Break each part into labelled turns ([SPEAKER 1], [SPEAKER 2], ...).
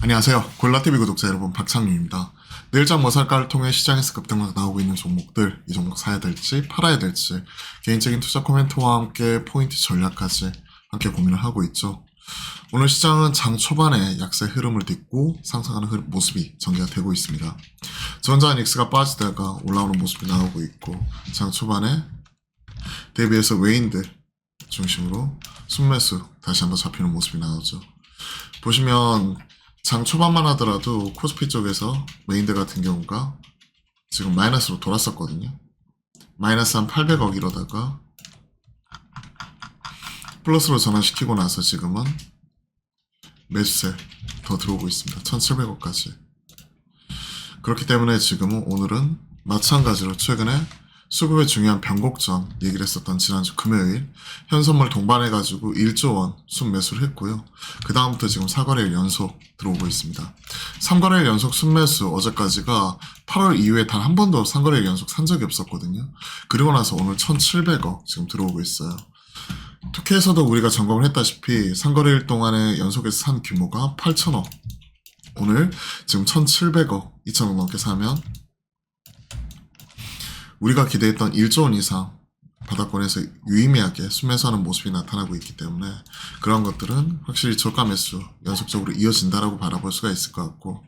[SPEAKER 1] 안녕하세요. 골라TV 구독자 여러분, 박창규입니다. 내일장 뭐 살까를 통해 시장에서 급등락 나오고 있는 종목들, 이 종목 사야 될지 팔아야 될지 개인적인 투자 코멘트와 함께 포인트 전략까지 함께 고민을 하고 있죠. 오늘 시장은 장 초반에 약세 흐름을 딛고 상승하는 모습이 전개가 되고 있습니다. 전자 닉스가 빠지다가 올라오는 모습이 나오고 있고, 장 초반에 대비해서 외인들 중심으로 순매수 다시 한번 잡히는 모습이 나오죠. 보시면 장 초반만 하더라도 코스피 쪽에서 메인들 같은 경우가 지금 마이너스로 돌았었거든요. 마이너스 한 800억 이러다가 플러스로 전환시키고 나서 지금은 매수세 더 들어오고 있습니다. 1700억까지. 그렇기 때문에 지금은 오늘은 마찬가지로 최근에 수급의 중요한 변곡점 얘기를 했었던 지난주 금요일 현선물 동반해가지고 1조 원 순매수를 했고요. 그 다음부터 지금 4거래일 연속 들어오고 있습니다. 3거래일 연속 순매수, 어제까지가 8월 이후에 단 한 번도 3거래일 연속 산 적이 없었거든요. 그리고 나서 오늘 1700억 지금 들어오고 있어요. 투케에서도 우리가 점검을 했다시피 3거래일 동안에 연속해서 산 규모가 8천억. 오늘 지금 1700억, 2천억 넘게 사면 우리가 기대했던 1조 원 이상 바닥권에서 유의미하게 순매수하는 모습이 나타나고 있기 때문에 그런 것들은 확실히 저가 매수 연속적으로 이어진다라고 바라볼 수가 있을 것 같고,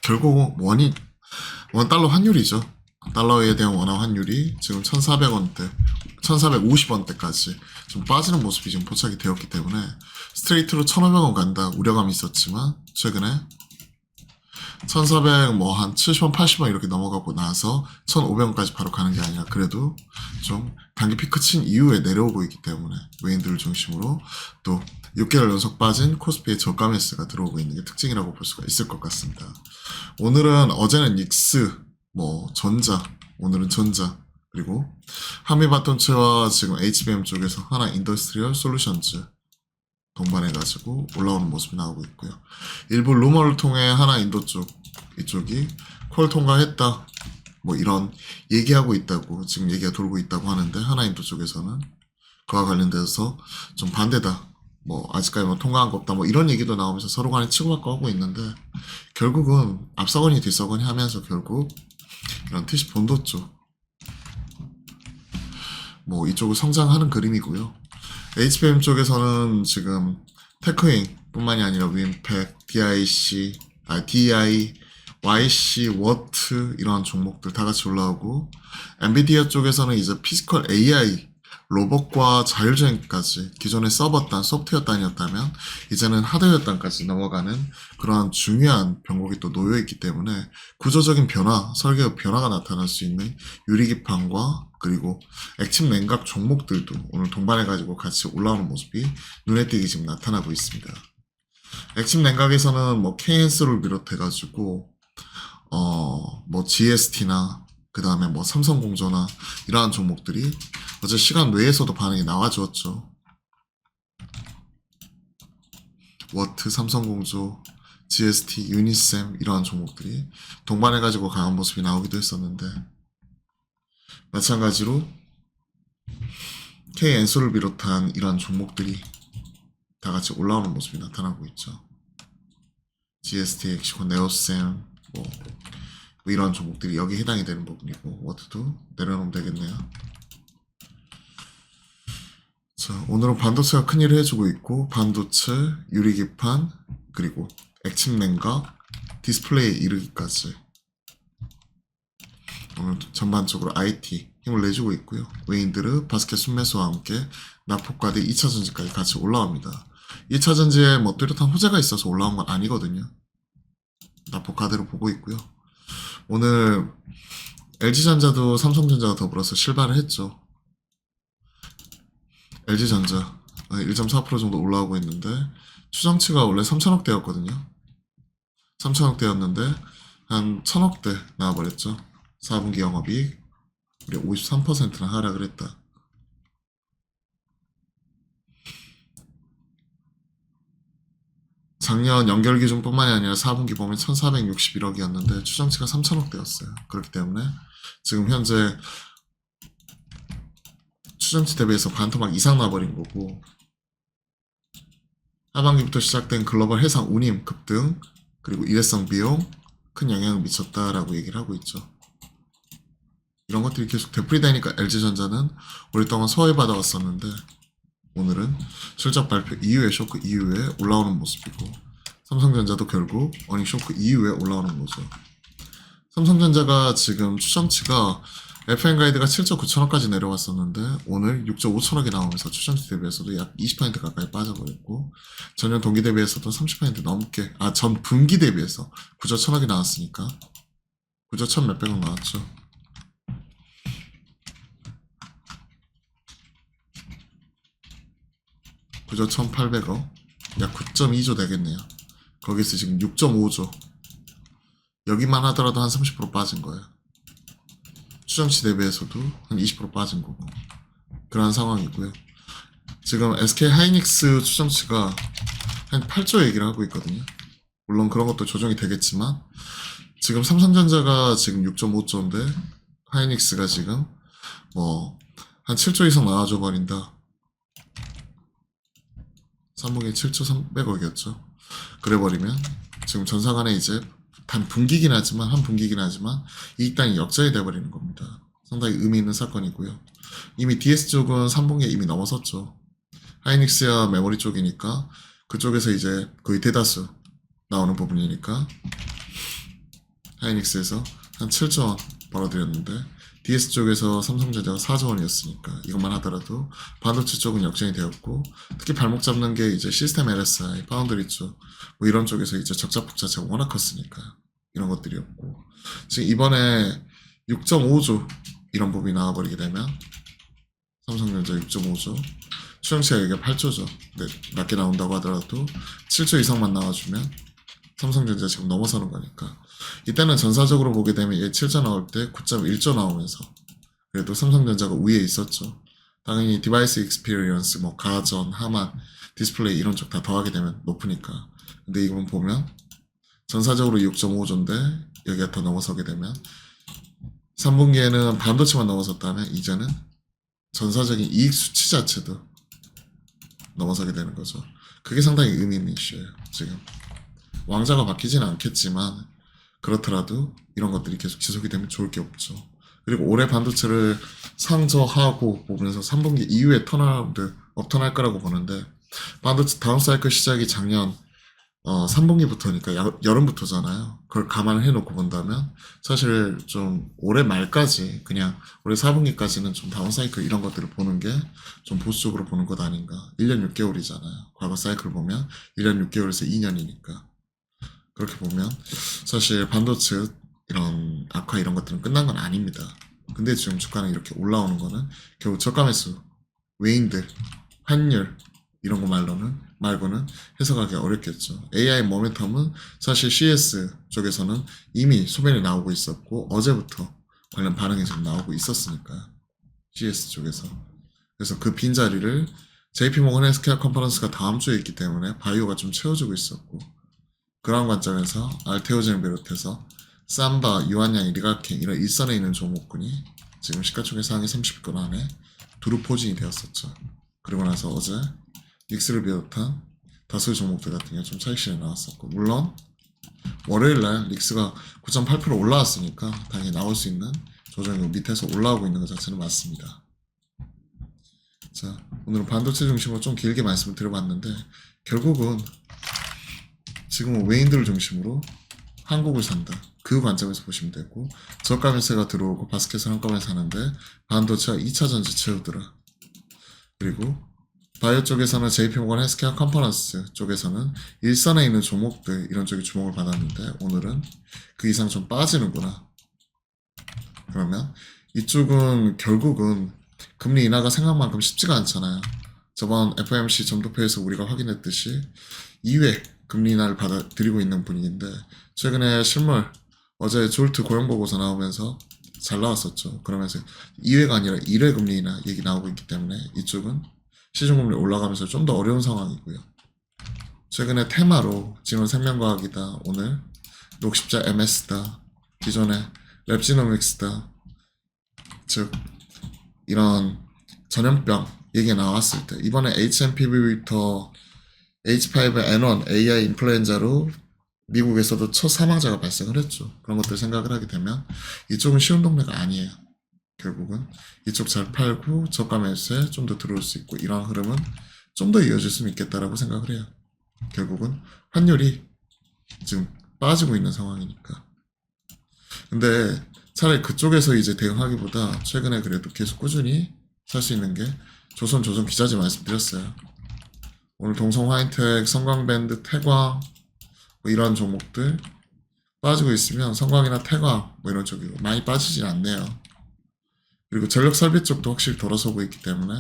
[SPEAKER 1] 결국 원 달러 환율이죠. 달러에 대한 원화 환율이 지금 1,400원대, 1,450원대까지 좀 빠지는 모습이 지금 포착이 되었기 때문에 스트레이트로 1,500원 간다 우려감이 있었지만, 최근에 1,400, 뭐 한 70원, 80원 이렇게 넘어가고 나서 1,500원까지 바로 가는 게 아니라 그래도 좀 단기 피크 친 이후에 내려오고 있기 때문에 외인들을 중심으로 또 6개월 연속 빠진 코스피의 저가 매수가 들어오고 있는 게 특징이라고 볼 수가 있을 것 같습니다. 오늘은 어제는 닉스, 뭐 전자, 오늘은 전자, 그리고 한미바톤체와 지금 HBM 쪽에서 하나 인더스트리얼 솔루션즈 동반해가지고 올라오는 모습이 나오고 있고요. 일부 루머를 통해 하나 인도 쪽, 이쪽이 콜 통과했다, 뭐 이런 얘기하고 있다고, 지금 얘기가 돌고 있다고 하는데, 하나 인도 쪽에서는 그와 관련돼서 좀 반대다, 뭐 아직까지 뭐 통과한 거 없다, 뭐 이런 얘기도 나오면서 서로 간에 치고받고 하고 있는데, 결국은 앞서거니 뒤서거니 하면서 결국 이런 TC 본도 쪽, 뭐 이쪽을 성장하는 그림이고요. HBM 쪽에서는 지금 테크잉 뿐만이 아니라 윈팩, DI, YC, 워트 이러한 종목들 다 같이 올라오고, 엔비디아 쪽에서는 이제 피지컬 AI, 로봇과 자율주행까지 기존에 서버단, 소프트웨어단이었다면 이제는 하드웨어단까지 넘어가는 그러한 중요한 변곡이 또 놓여있기 때문에 구조적인 변화, 설계 변화가 나타날 수 있는 유리기판과 그리고 액침 냉각 종목들도 오늘 동반해가지고 같이 올라오는 모습이 눈에 띄게 지금 나타나고 있습니다. 액침 냉각에서는 뭐 KNS를 비롯해가지고 뭐 GST나 그 다음에 뭐 삼성공조나 이러한 종목들이 어제 시간 외에서도 반응이 나와주었죠. 워트, 삼성공조, GST, 유니셈 이러한 종목들이 동반해가지고 강한 모습이 나오기도 했었는데, 마찬가지로 KN소를 비롯한 이러한 종목들이 다 같이 올라오는 모습이 나타나고 있죠. GST, 엑시콘, 네오셈 뭐 이런 종목들이 여기 해당이 되는 부분이고, 워트도 내려놓으면 되겠네요. 자, 오늘은 반도체가 큰일을 해주고 있고, 반도체, 유리기판, 그리고 액침 냉각, 디스플레이에 이르기까지 오늘 전반적으로 IT 힘을 내주고 있고요. 외인들은 바스켓 순매수와 함께 낙폭과대 2차전지까지 같이 올라옵니다. 2차전지에 뭐 뚜렷한 호재가 있어서 올라온 건 아니거든요. 낙폭과대로 보고 있고요. 오늘 LG전자도 삼성전자가 더불어서 실발을 했죠. LG전자 1.4% 정도 올라오고 있는데, 추정치가 원래 3천억대였거든요. 3천억대였는데 한 1,000억대 나와버렸죠. 4분기 영업이익 우리 53%나 하락을 했다. 작년 연결 기준뿐만이 아니라 4분기 보면 1,461억이었는데 추정치가 3천억대였어요. 그렇기 때문에 지금 현재 추정치 대비해서 반토막 이상 나버린 거고, 하반기부터 시작된 글로벌 해상 운임 급등, 그리고 일회성 비용 큰 영향을 미쳤다라고 얘기를 하고 있죠. 이런 것들이 계속 되풀이되니까 LG전자는 오랫동안 소외받아왔었는데 오늘은 실적 발표 이후에 쇼크 이후에 올라오는 모습이고 삼성전자도 결국 어닝 쇼크 이후에 올라오는 거죠. 삼성전자가 지금 추정치가 FM 가이드가 7조 9천원까지 내려왔었는데 오늘 6조 5천억이 나오면서 추정치 대비해서도 약 20% 가까이 빠져버렸고 전년 동기 대비해서도 30% 넘게 전 분기 대비해서 9조 1천억이 나왔으니까 9조 1천 몇백억 나왔죠. 9조 1,800억 약 9.2조 되겠네요. 거기서 지금 6.5조 여기만 하더라도 한 30% 빠진 거예요. 추정치 대비해서도 한 20% 빠진 거고 그러한 상황이고요. 지금 SK 하이닉스 추정치가 한 8조 얘기를 하고 있거든요. 물론 그런 것도 조정이 되겠지만 지금 삼성전자가 지금 6.5조인데 하이닉스가 지금 뭐 한 7조 이상 나와줘 버린다. 3분기에 7조 300억이었죠. 그래버리면 지금 전사간에 이제 단 분기긴 하지만 한 분기긴 하지만 이익단이 역전이 돼버리는 겁니다. 상당히 의미 있는 사건이고요. 이미 DS 쪽은 3분기에 이미 넘어섰죠. 하이닉스야 메모리 쪽이니까 그쪽에서 이제 거의 대다수 나오는 부분이니까 하이닉스에서 한 7조 원 벌어들였는데 DS 쪽에서 삼성전자가 4조 원이었으니까 이것만 하더라도 반도체 쪽은 역전이 되었고 특히 발목 잡는 게 이제 시스템 LSI, 파운드리 쪽 뭐 이런 쪽에서 이제 적자폭 자체가 워낙 컸으니까 이런 것들이었고 지금 이번에 6.5조 이런 부분이 나와버리게 되면 삼성전자 6.5조 추정치가 이게 8조죠. 네, 낮게 나온다고 하더라도 7조 이상만 나와주면 삼성전자 지금 넘어서는 거니까 이때는 전사적으로 보게 되면 얘 7조 나올 때 9.1조 나오면서 그래도 삼성전자가 우위에 있었죠. 당연히 디바이스 익스피리언스, 뭐 가전, 하만, 디스플레이 이런 쪽 다 더하게 되면 높으니까. 근데 이건 보면 전사적으로 6.5조인데 여기가 더 넘어서게 되면 3분기에는 반도체만 넘어섰다면 이제는 전사적인 이익 수치 자체도 넘어서게 되는 거죠. 그게 상당히 의미 있는 이슈예요. 지금 왕자가 바뀌지는 않겠지만 그렇더라도 이런 것들이 계속 지속이 되면 좋을 게 없죠. 그리고 올해 반도체를 상저하고 보면서 3분기 이후에 턴어라운드 업턴할 거라고 보는데 반도체 다운 사이클 시작이 작년 3분기부터니까 여름부터잖아요. 그걸 감안을 해놓고 본다면 사실 좀 올해 말까지 그냥 올해 4분기까지는 좀 다운 사이클 이런 것들을 보는 게 좀 보수적으로 보는 것 아닌가. 1년 6개월이잖아요. 과거 사이클 보면 1년 6개월에서 2년이니까 그렇게 보면 사실 반도체 이런 악화 이런 것들은 끝난 건 아닙니다. 근데 지금 주가는 이렇게 올라오는 거는 결국 저가 매수, 외인들, 환율 이런 거 말고는 해석하기 어렵겠죠. AI 모멘텀은 사실 CS 쪽에서는 이미 소변이 나오고 있었고 어제부터 관련 반응이 좀 나오고 있었으니까요. CS 쪽에서. 그래서 그 빈자리를 JP모건 헬스케어 컨퍼런스가 다음 주에 있기 때문에 바이오가 좀 채워주고 있었고 그런 관점에서 알테오젠을 비롯해서 삼바, 유한양, 리가켄 이런 일선에 있는 종목군이 지금 시가총액 상위 30권 안에 두루 포진이 되었었죠. 그리고 나서 어제 닉스를 비롯한 다수의 종목들 같은 경우 좀 차익실에 나왔었고 물론 월요일날 닉스가 9.8% 올라왔으니까 당연히 나올 수 있는 조정이 밑에서 올라오고 있는 것 자체는 맞습니다. 자, 오늘은 반도체 중심으로 좀 길게 말씀을 드려봤는데 결국은 지금은 외인들을 중심으로 한국을 산다. 그 관점에서 보시면 되고 저가 매수가 들어오고 바스켓을 한꺼번에 사는데 반도체와 2차 전지 채우더라. 그리고 바이오 쪽에서는 JP모건 헬스케어 컨퍼런스 쪽에서는 일선에 있는 종목들 이런 쪽이 주목을 받았는데 오늘은 그 이상 좀 빠지는구나. 그러면 이쪽은 결국은 금리 인하가 생각만큼 쉽지가 않잖아요. 저번 FOMC 점도표에서 우리가 확인했듯이 2회 금리 인하를 받아들이고 있는 분위기인데 최근에 실물 어제 졸트 고용보고서 나오면서 잘 나왔었죠. 그러면서 2회가 아니라 1회 금리 인하 얘기 나오고 있기 때문에 이쪽은 시중금리 올라가면서 좀 더 어려운 상황이고요. 최근에 테마로 진원 생명과학이다. 오늘 녹십자 MS다. 기존에 랩지노믹스다. 즉 이런 전염병 얘기가 나왔을 때 이번에 HMPV부터 H5N1 AI 인플루엔자로 미국에서도 첫 사망자가 발생을 했죠. 그런 것들 생각을 하게 되면 이쪽은 쉬운 동네가 아니에요. 결국은 이쪽 잘 팔고 저가 매수에 좀 더 들어올 수 있고 이런 흐름은 좀 더 이어질 수는 있겠다라고 생각을 해요. 결국은 환율이 지금 빠지고 있는 상황이니까. 근데 차라리 그쪽에서 이제 대응하기보다 최근에 그래도 계속 꾸준히 살 수 있는 게 조선 기자재 말씀드렸어요. 오늘 동성 화이텍, 성광밴드, 태광 뭐 이런 종목들 빠지고 있으면 성광이나 태광 뭐 이런 쪽이 많이 빠지진 않네요. 그리고 전력 설비 쪽도 확실히 돌아서고 있기 때문에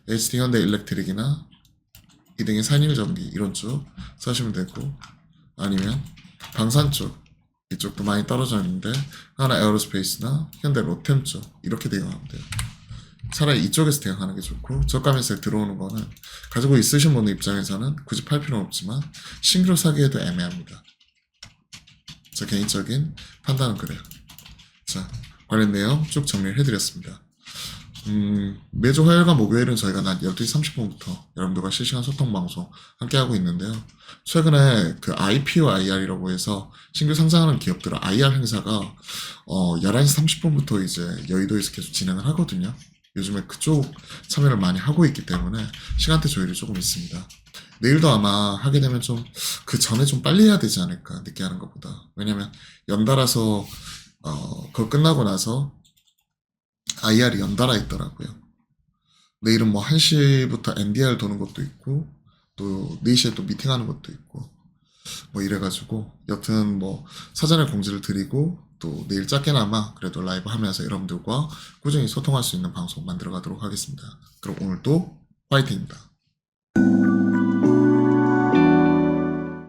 [SPEAKER 1] HT 현대 일렉트릭이나 이등의 산일전기 이런 쪽 사시면 되고 아니면 방산 쪽 이쪽도 많이 떨어져 있는데 하나 에어로스페이스나 현대 로템 쪽 이렇게 대응하면 돼요. 차라리 이쪽에서 대응하는 게 좋고 저가면서 들어오는 거는 가지고 있으신 분의 입장에서는 굳이 팔 필요는 없지만 신규로 사기에도 애매합니다. 제 개인적인 판단은 그래요. 자, 관련 내용 쭉 정리를 해드렸습니다. 매주 화요일과 목요일은 저희가 낮 12시 30분부터 여러분들과 실시간 소통 방송 함께하고 있는데요. 최근에 그 IPO IR이라고 해서 신규 상장하는 기업들 IR 행사가 11시 30분부터 이제 여의도에서 계속 진행을 하거든요. 요즘에 그쪽 참여를 많이 하고 있기 때문에 시간대 조율이 조금 있습니다. 내일도 아마 하게 되면 좀 그 전에 좀 빨리 해야 되지 않을까 늦게 하는 것보다. 왜냐면 연달아서 그거 끝나고 나서 IR이 연달아 있더라고요. 내일은 뭐 1시부터 NDR 도는 것도 있고 또 4시에 또 미팅하는 것도 있고 뭐 이래가지고 여튼 뭐 사전에 공지를 드리고 또 내일 짧게나마 그래도 라이브 하면서 여러분들과 꾸준히 소통할 수 있는 방송 만들어 가도록 하겠습니다. 그럼 오늘도 화이팅입니다.